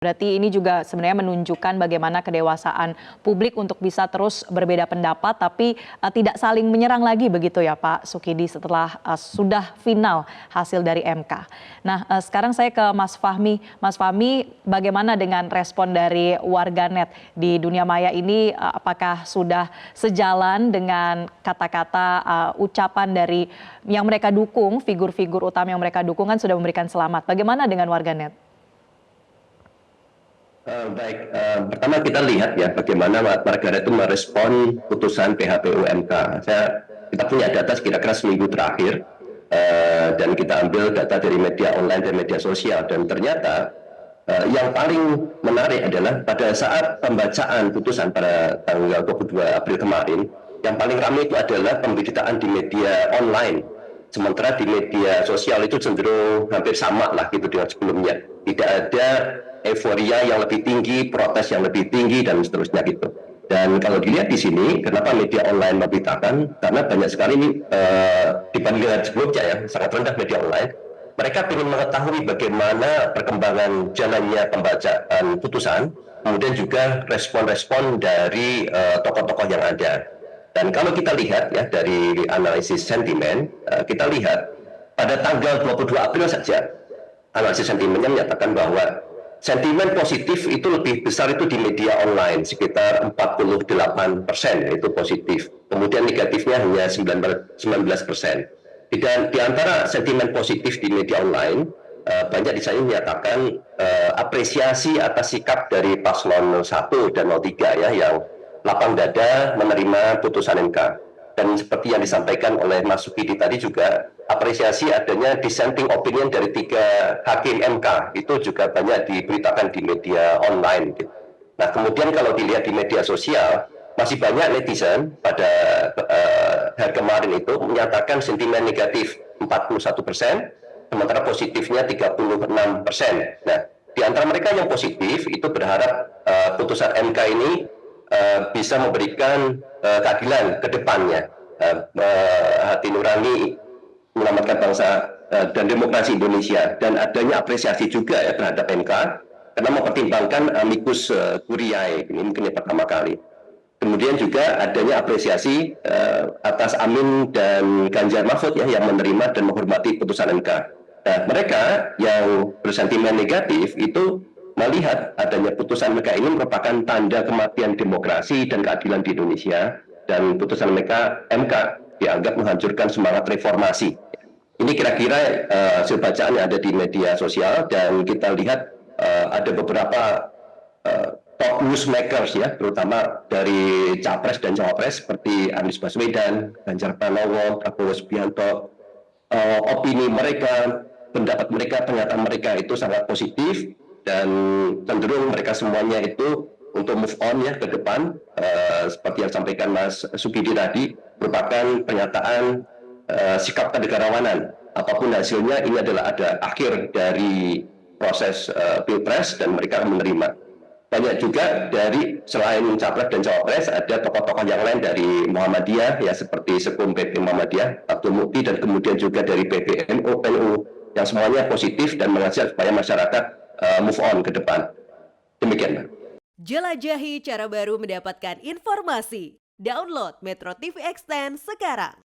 Berarti ini juga sebenarnya menunjukkan bagaimana kedewasaan publik untuk bisa terus berbeda pendapat tapi tidak saling menyerang lagi begitu ya Pak Sukidi setelah sudah final hasil dari MK. Nah sekarang saya ke Mas Fahmi. Mas Fahmi, bagaimana dengan respon dari warganet di dunia maya ini, apakah sudah sejalan dengan kata-kata ucapan dari yang mereka dukung, figur-figur utama yang mereka dukung kan sudah memberikan selamat. Bagaimana dengan warganet? Baik, pertama kita lihat ya bagaimana warganet itu merespon putusan PHPU MK. Kita punya data kira-kira seminggu terakhir, dan kita ambil data dari media online dan media sosial, dan ternyata yang paling menarik adalah pada saat pembacaan putusan pada tanggal 22 April kemarin, yang paling ramai itu adalah pemberitaan di media online. Sementara di media sosial itu cenderung hampir sama lah gitu dengan sebelumnya. Tidak ada euforia yang lebih tinggi, protes yang lebih tinggi, dan seterusnya gitu. Dan kalau dilihat di sini, kenapa media online memberitakan? Karena banyak sekali ini dibanding dengan sebelumnya ya, sangat rendah media online. Mereka ingin mengetahui bagaimana perkembangan jalannya pembacaan putusan, kemudian juga respon-respon dari tokoh-tokoh yang ada. Dan kalau kita lihat ya dari analisis sentimen, kita lihat pada tanggal 22 April saja, analisis sentimennya menyatakan bahwa sentimen positif itu lebih besar itu di media online, sekitar 48% itu positif. Kemudian negatifnya hanya 19%. Dan di antara sentimen positif di media online, banyak di sana menyatakan apresiasi atas sikap dari paslon 1 dan 03 ya, yang lapang dada menerima putusan MK. Dan seperti yang disampaikan oleh Mas Sukidi tadi juga, apresiasi adanya dissenting opinion dari 3 hakim MK, itu juga banyak diberitakan di media online. Nah kemudian kalau dilihat di media sosial, masih banyak netizen pada hari kemarin itu menyatakan sentimen negatif 41%, sementara positifnya 36%. Nah di antara mereka yang positif itu berharap putusan MK ini bisa memberikan keadilan ke depannya, hati nurani menyelamatkan bangsa dan demokrasi Indonesia, dan adanya apresiasi juga ya terhadap MK karena mempertimbangkan amicus curiae, ini mungkin yang pertama kali. Kemudian juga adanya apresiasi atas Amin dan Ganjar Mahfud ya yang menerima dan menghormati putusan MK. Nah, mereka yang bersentimen negatif itu melihat adanya putusan MK ini merupakan tanda kematian demokrasi dan keadilan di Indonesia, dan putusan MK dianggap menghancurkan semangat reformasi. Ini kira-kira hasil bacaan yang ada di media sosial, dan kita lihat ada beberapa top newsmakers ya, terutama dari Capres dan Cawapres seperti Anies Baswedan, Ganjar Pranowo, Prabowo Subianto, opini mereka, pendapat mereka, pernyataan mereka itu sangat positif, dan cenderung mereka semuanya itu untuk move on ya ke depan, seperti yang disampaikan Mas Sukidi tadi, merupakan pernyataan sikap kenegarawanan. Apapun hasilnya, ini adalah ada akhir dari proses pilpres dan mereka menerima. Banyak juga dari selain Capres dan Cawapres, ada tokoh-tokoh yang lain dari Muhammadiyah ya, seperti Sekum PP Muhammadiyah Abdul Mukti, dan kemudian juga dari PBNU, PNU, yang semuanya positif dan mengajak supaya masyarakat move on ke depan. Demikian, Mbak. Jelajahi cara baru mendapatkan informasi. Download Metro TV Extend sekarang.